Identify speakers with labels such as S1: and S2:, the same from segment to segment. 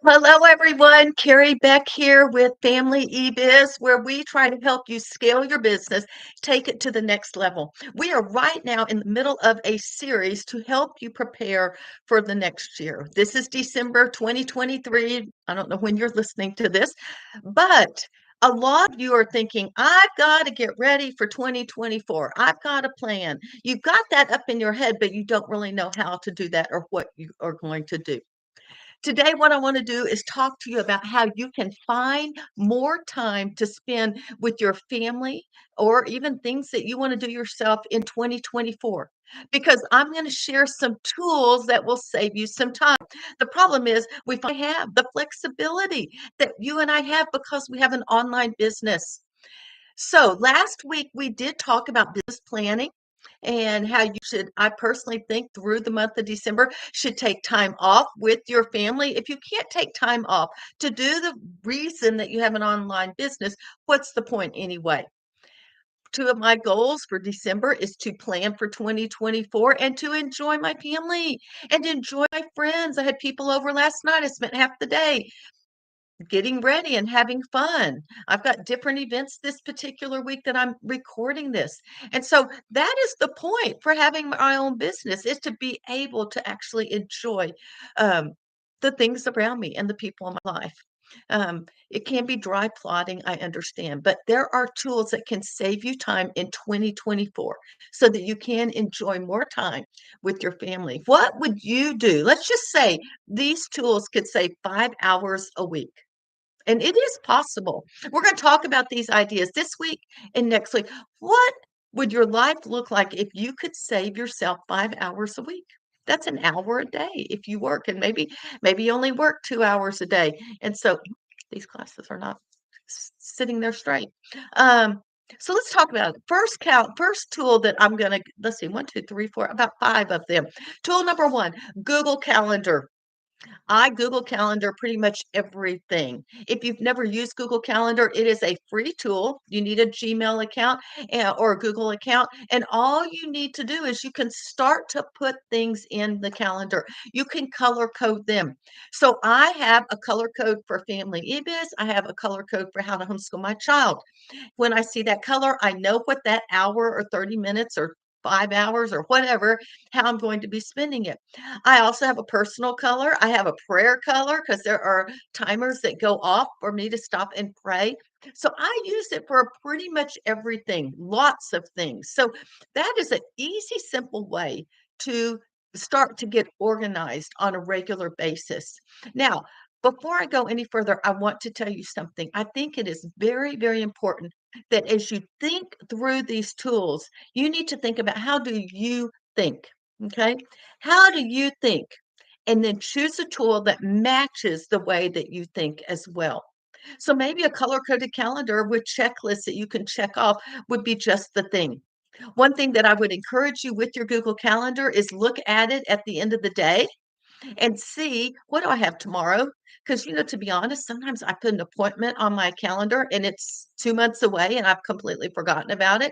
S1: Hello, everyone. Carrie Beck here with Family eBiz, where we try to help you scale your business, take it to the next level. We are right now in the middle of a series to help you prepare for the next year. This is December 2023. I don't know when you're listening to this, but a lot of you are thinking, I've got to get ready for 2024. I've got a plan. You've got that up in your head, but you don't really know how to do that or what you are going to do. Today, what I want to do is talk to you about how you can find more time to spend with your family or even things that you want to do yourself in 2024. Because I'm going to share some tools that will save you some time. The problem is we finally have the flexibility that you and I have because we have an online business. So last week we did talk about business planning and how you should, I personally think through the month of December, should take time off with your family. If you can't take time off to do the reason that you have an online business, what's the point anyway? Two of my goals for December is to plan for 2024 and to enjoy my family and enjoy my friends. I had people over last night. I spent half the day getting ready and having fun. I've got different events this particular week that I'm recording this. And so that is the point for having my own business is to be able to actually enjoy um, the things around me and the people in my life. It can be dry plotting, I understand, but there are tools that can save you time in 2024 so that you can enjoy more time with your family. What would you do? Let's just say these tools could save 5 hours a week. And it is possible. We're going to talk about these ideas this week and next week. What would your life look like if you could save yourself 5 hours a week? That's an hour a day if you work, and maybe you only work 2 hours a day. And so these classes are not sitting there straight. Um, so let's talk about it. First tool that I'm gonna let's see, one, two, three, four, about five of them. Tool number one, Google Calendar. I Google Calendar pretty much everything. If you've never used Google Calendar, it is a free tool. You need a Gmail account or a Google account. And all you need to do is you can start to put things in the calendar. You can color code them. So I have a color code for Family eBiz. I have a color code for how to homeschool my child. When I see that color, I know what that hour or 30 minutes or 5 hours or whatever, how I'm going to be spending it. I also have a personal color. I have a prayer color because there are timers that go off for me to stop and pray. So I use it for pretty much everything, lots of things. So that is an easy, simple way to start to get organized on a regular basis. Now, before I go any further, I want to tell you something. I think it is very, very important that as you think through these tools, you need to think about how do you think? Okay. How do you think? And then choose a tool that matches the way that you think as well. So maybe a color coded calendar with checklists that you can check off would be just the thing. One thing that I would encourage you with your Google Calendar is look at it at the end of the day and see what do I have tomorrow? Because, to be honest, sometimes I put an appointment on my calendar and it's 2 months away and I've completely forgotten about it.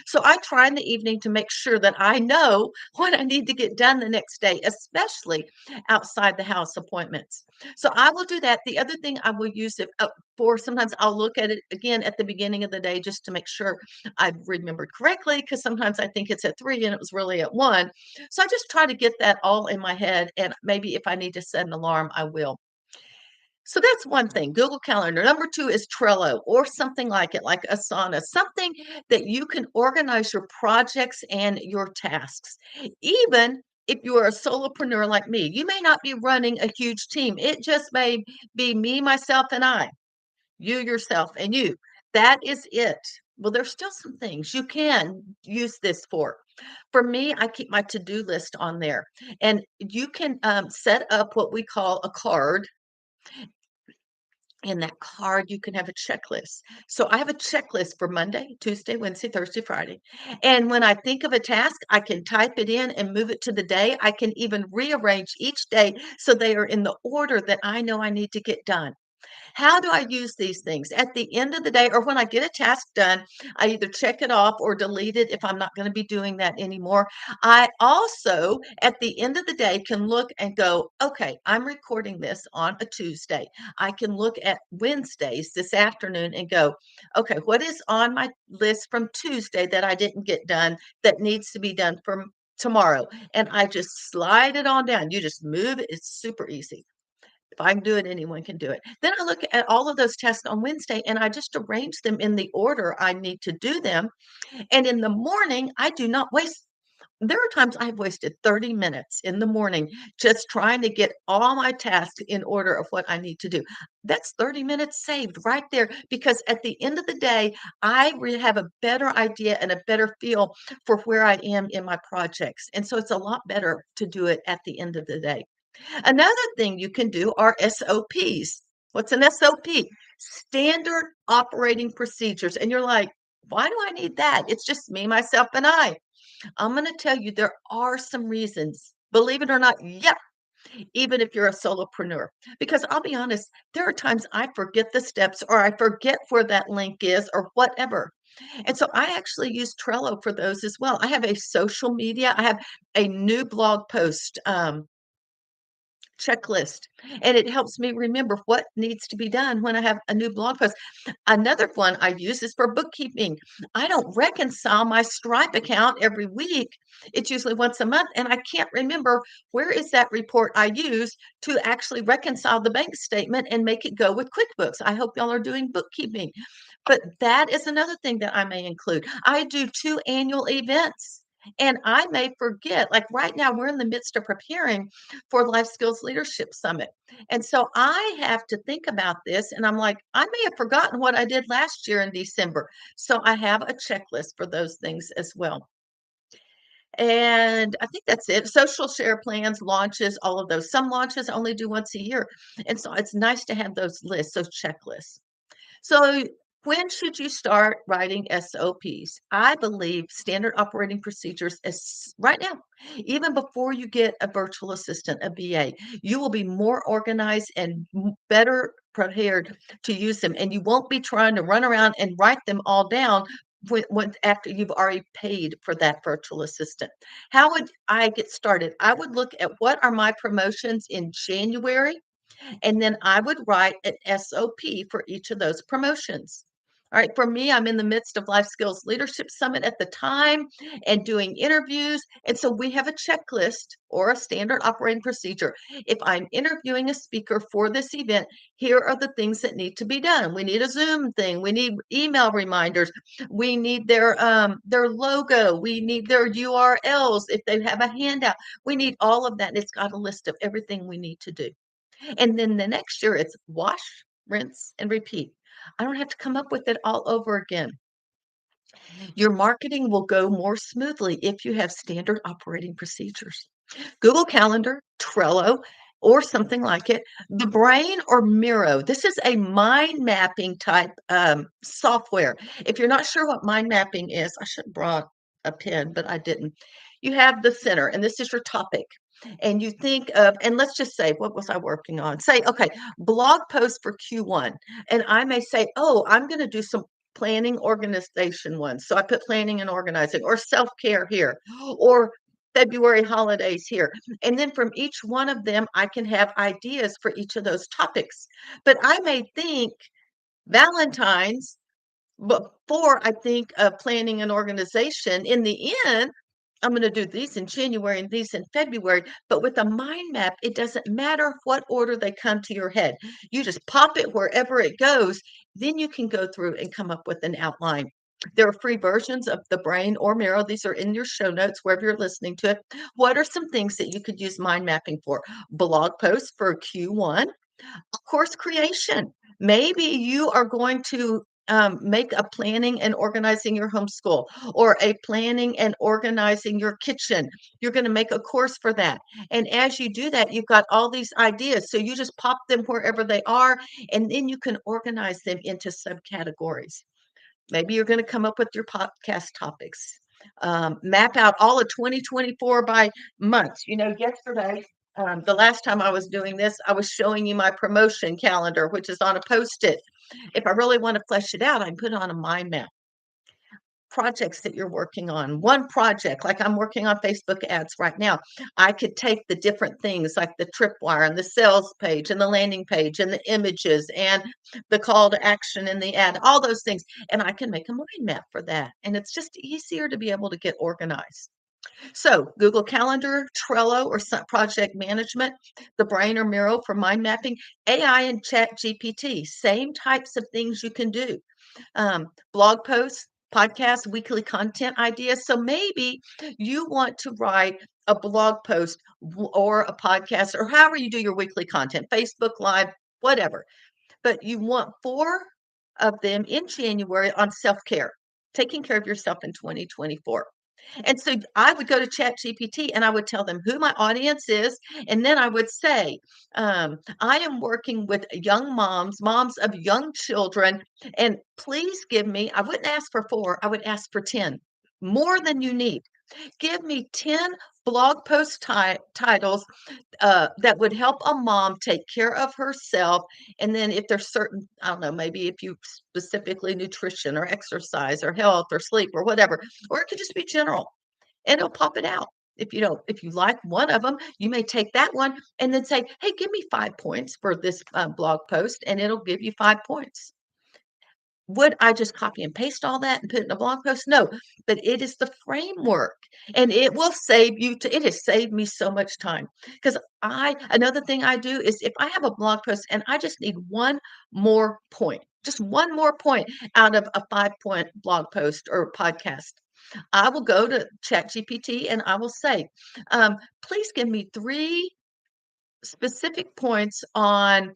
S1: So I try in the evening to make sure that I know what I need to get done the next day, especially outside the house appointments. So I will do that. The other thing I will use it for, sometimes I'll look at it again at the beginning of the day just to make sure I've remembered correctly, because sometimes I think it's at 3 and it was really at 1. So I just try to get that all in my head, and maybe if I need to set an alarm, I will. So that's one thing, Google Calendar. Number two is Trello or something like it, like Asana, something that you can organize your projects and your tasks. Even if you're a solopreneur like me, you may not be running a huge team. It just may be me, myself, and I, you, yourself, and you. That is it. Well, there's still some things you can use this for. For me, I keep my to-do list on there, and you can set up what we call a card. In that card, you can have a checklist. So I have a checklist for Monday, Tuesday, Wednesday, Thursday, Friday. And when I think of a task, I can type it in and move it to the day. I can even rearrange each day so they are in the order that I know I need to get done. How do I use these things? At the end of the day, or when I get a task done, I either check it off or delete it if I'm not going to be doing that anymore. I also, at the end of the day, can look and go, okay, I'm recording this on a Tuesday. I can look at Wednesdays this afternoon and go, okay, what is on my list from Tuesday that I didn't get done that needs to be done for tomorrow? And I just slide it on down. You just move it. It's super easy. If I can do it, anyone can do it. Then I look at all of those tests on Wednesday and I just arrange them in the order I need to do them. And in the morning, I do not waste. There are times I've wasted 30 minutes in the morning just trying to get all my tasks in order of what I need to do. That's 30 minutes saved right there because at the end of the day, I have a better idea and a better feel for where I am in my projects. And so it's a lot better to do it at the end of the day. Another thing you can do are SOPs. What's an SOP? Standard operating procedures. And you're like, why do I need that? It's just me, myself, and I. I'm going to tell you there are some reasons. Believe it or not, yep, even if you're a solopreneur. Because I'll be honest, there are times I forget the steps or I forget where that link is or whatever. And so I actually use Trello for those as well. I have a social media, I have a new blog post checklist, and it helps me remember what needs to be done when I have a new blog post. Another one I use is for bookkeeping. I don't reconcile my Stripe account every week. It's usually once a month, and I can't remember where is that report I use to actually reconcile the bank statement and make it go with QuickBooks. I hope y'all are doing bookkeeping. But that is another thing that I may include. I do 2 annual events. And I may forget, like right now, we're in the midst of preparing for Life Skills Leadership Summit. And so I have to think about this. And I'm like, I may have forgotten what I did last year in December. So I have a checklist for those things as well. And I think that's it. Social share plans, launches, all of those. Some launches only do once a year. And so it's nice to have those lists, those checklists. So, when should you start writing SOPs? I believe standard operating procedures is right now, even before you get a virtual assistant, a BA, you will be more organized and better prepared to use them. And you won't be trying to run around and write them all down after you've already paid for that virtual assistant. How would I get started? I would look at what are my promotions in January, and then I would write an SOP for each of those promotions. All right, for me, I'm in the midst of Life Skills Leadership Summit at the time and doing interviews. And so we have a checklist or a standard operating procedure. If I'm interviewing a speaker for this event, here are the things that need to be done. We need a Zoom thing. We need email reminders. We need their logo. We need their URLs. If they have a handout, we need all of that. And it's got a list of everything we need to do. And then the next year it's wash, rinse, and repeat. I don't have to come up with it all over again. Your marketing will go more smoothly if you have standard operating procedures. Google Calendar, Trello, or something like it. The Brain or Miro. This is a mind mapping type software. If you're not sure what mind mapping is, I should have brought a pen, but I didn't. You have the center, and this is your topic. And you think of, and let's just say, what was I working on? Say, okay, blog post for Q1. And I may say, oh, I'm going to do some planning organization ones. So I put planning and organizing or self-care here or February holidays here. And then from each one of them, I can have ideas for each of those topics. But I may think Valentine's before I think of planning and organization. In the end, I'm going to do these in January and these in February. But with a mind map, it doesn't matter what order they come to your head. You just pop it wherever it goes. Then you can go through and come up with an outline. There are free versions of the Brain or Miro. These are in your show notes, wherever you're listening to it. What are some things that you could use mind mapping for? Blog posts for Q1, course creation. Maybe you are going to make a planning and organizing your homeschool or a planning and organizing your kitchen. You're going to make a course for that. And as you do that, you've got all these ideas. So you just pop them wherever they are, and then you can organize them into subcategories. Maybe you're going to come up with your podcast topics. Map out all of 2024 by months. Yesterday The last time I was doing this, I was showing you my promotion calendar, which is on a Post-it. If I really want to flesh it out, I can put it on a mind map. Projects that you're working on, one project, like I'm working on Facebook ads right now. I could take the different things like the tripwire and the sales page and the landing page and the images and the call to action and the ad, all those things, and I can make a mind map for that. And it's just easier to be able to get organized. So Google Calendar, Trello, or project management, the Brain or Miro for mind mapping, AI and Chat GPT, same types of things you can do. Blog posts, podcasts, weekly content ideas. So maybe you want to write a blog post or a podcast or however you do your weekly content, Facebook Live, whatever. But you want 4 of them in January on self-care, taking care of yourself in 2024. And so I would go to ChatGPT and I would tell them who my audience is. And then I would say, I am working with young moms, moms of young children, and please give me, I wouldn't ask for 4, I would ask for 10, more than you need. Give me 10 blog post titles that would help a mom take care of herself. And then if there's certain, I don't know, maybe if you specifically nutrition or exercise or health or sleep or whatever, or it could just be general and it'll pop it out. If you like one of them, you may take that one and then say, hey, give me 5 points for this blog post, and it'll give you 5 points. Would I just copy and paste all that and put it in a blog post? No, but it is the framework and it will save you it has saved me so much time because another thing I do is if I have a blog post and I just need one more point, just one more point out of a 5 point blog post or podcast, I will go to ChatGPT and I will say, please give me 3 specific points on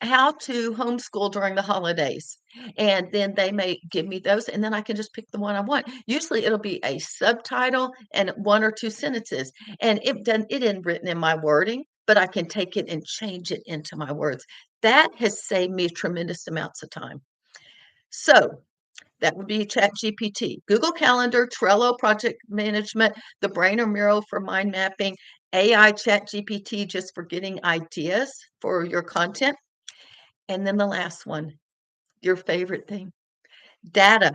S1: how to homeschool during the holidays. And then they may give me those, and then I can just pick the one I want. Usually it'll be a subtitle and 1 or 2 sentences. And it isn't written in my wording, but I can take it and change it into my words. That has saved me tremendous amounts of time. So that would be ChatGPT, Google Calendar, Trello project management, the Brain or Miro for mind mapping, AI ChatGPT just for getting ideas for your content. And then the last one, your favorite thing, data.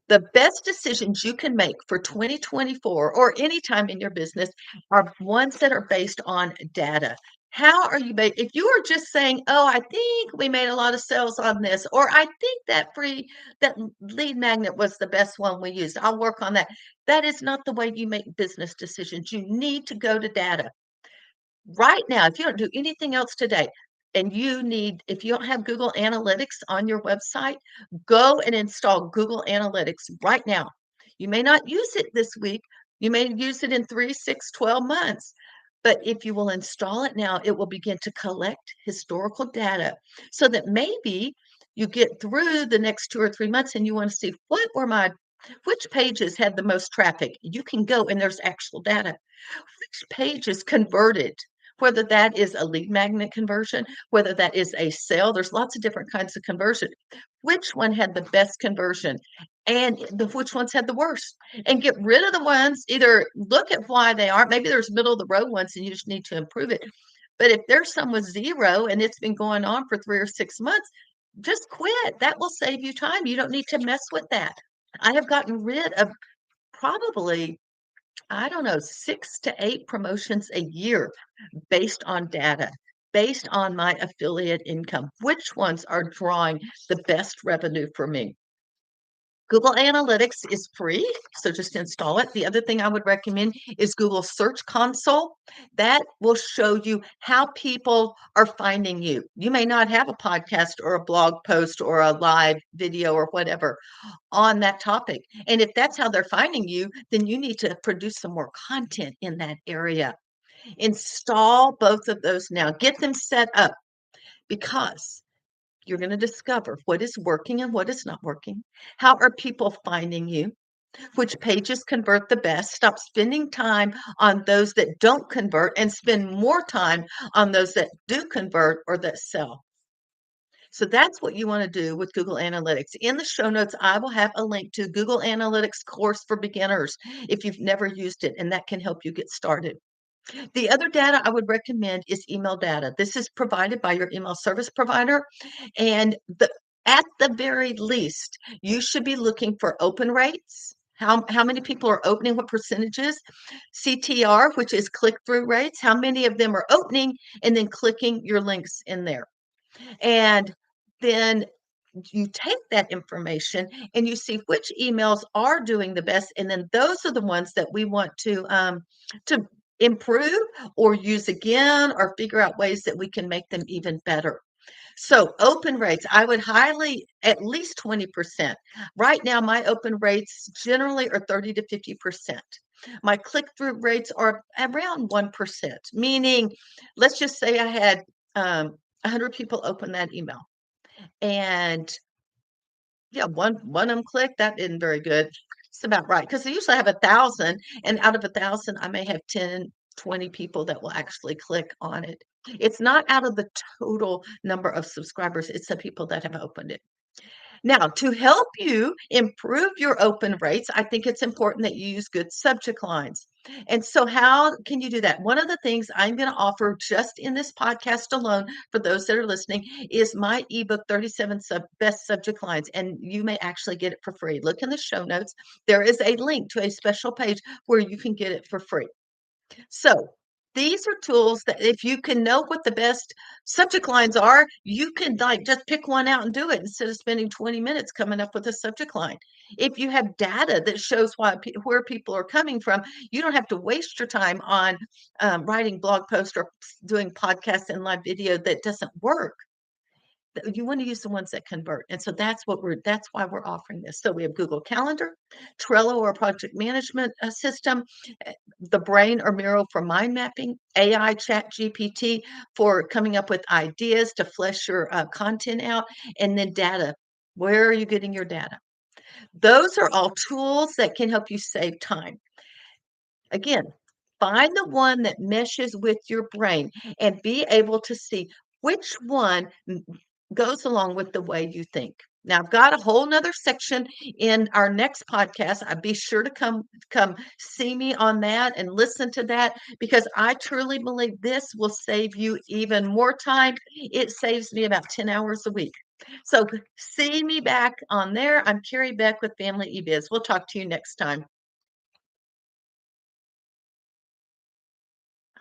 S1: The best decisions you can make for 2024 or any time in your business are ones that are based on data. How are you if you are just saying, "Oh, I think we made a lot of sales on this," or "I think that lead magnet was the best one we used. I'll work on that." That is not the way you make business decisions. You need to go to data. Right now, if you don't do anything else today, and if you don't have Google Analytics on your website, go and install Google Analytics right now. You may not use it this week. You may use it in 3, 6, 12 months. But if you will install it now, it will begin to collect historical data so that maybe you get through the next 2 or 3 months and you want to see which pages had the most traffic. You can go and there's actual data. Which pages converted, whether that is a lead magnet conversion, whether that is a sale, there's lots of different kinds of conversion. Which one had the best conversion and which ones had the worst? And get rid of the ones, either look at why they aren't. Maybe there's middle of the road ones and you just need to improve it. But if there's some with 0 and it's been going on for 3 or 6 months, just quit. That will save you time. You don't need to mess with that. I have gotten rid of probably, I don't know, 6 to 8 promotions a year based on data, based on my affiliate income. Which ones are drawing the best revenue for me? Google Analytics is free, so just install it. The other thing I would recommend is Google Search Console. That will show you how people are finding you. You may not have a podcast or a blog post or a live video or whatever on that topic. And if that's how they're finding you, then you need to produce some more content in that area. Install both of those now. Get them set up because you're going to discover what is working and what is not working. How are people finding you? Which pages convert the best? Stop spending time on those that don't convert and spend more time on those that do convert or that sell. So that's what you want to do with Google Analytics. In the show notes, I will have a link to Google Analytics course for beginners if you've never used it, and that can help you get started. The other data I would recommend is email data. This is provided by your email service provider. And at the very least, you should be looking for open rates. How many people are opening, what percentages? CTR, which is click-through rates, how many of them are opening and then clicking your links in there. And then you take that information and you see which emails are doing the best, and then those are the ones that we want to improve or use again or figure out ways that we can make them even better. So open rates, I would highly at least 20%. Right now, my open rates generally are 30 to 50%. My click-through rates are around 1%, meaning let's just say I had 100 people open that email. And yeah, one of them clicked. That isn't very good. It's about right because I usually have 1,000, and out of 1,000, I may have 10, 20 people that will actually click on it. It's not out of the total number of subscribers, it's the people that have opened it. Now, to help you improve your open rates, I think it's important that you use good subject lines. And so, how can you do that? One of the things I'm going to offer just in this podcast alone for those that are listening is my ebook, 37 Best Subject Lines. And you may actually get it for free. Look in the show notes. There is a link to a special page where you can get it for free. So these are tools that if you can know what the best subject lines are, you can like just pick one out and do it instead of spending 20 minutes coming up with a subject line. If you have data that shows where people are coming from, you don't have to waste your time on writing blog posts or doing podcasts and live video that doesn't work. You want to use the ones that convert. And so that's why we're offering this. So we have Google Calendar, Trello or project management system, the Brain or Miro for mind mapping, AI Chat GPT for coming up with ideas to flesh your content out, and then data. Where are you getting your data? Those are all tools that can help you save time. Again, find the one that meshes with your brain and be able to see which one goes along with the way you think. Now, I've got a whole nother section in our next podcast. I'd be sure to come see me on that and listen to that because I truly believe this will save you even more time. It saves me about 10 hours a week. So see me back on there. I'm Carrie Beck with Family eBiz. We'll talk to you next time.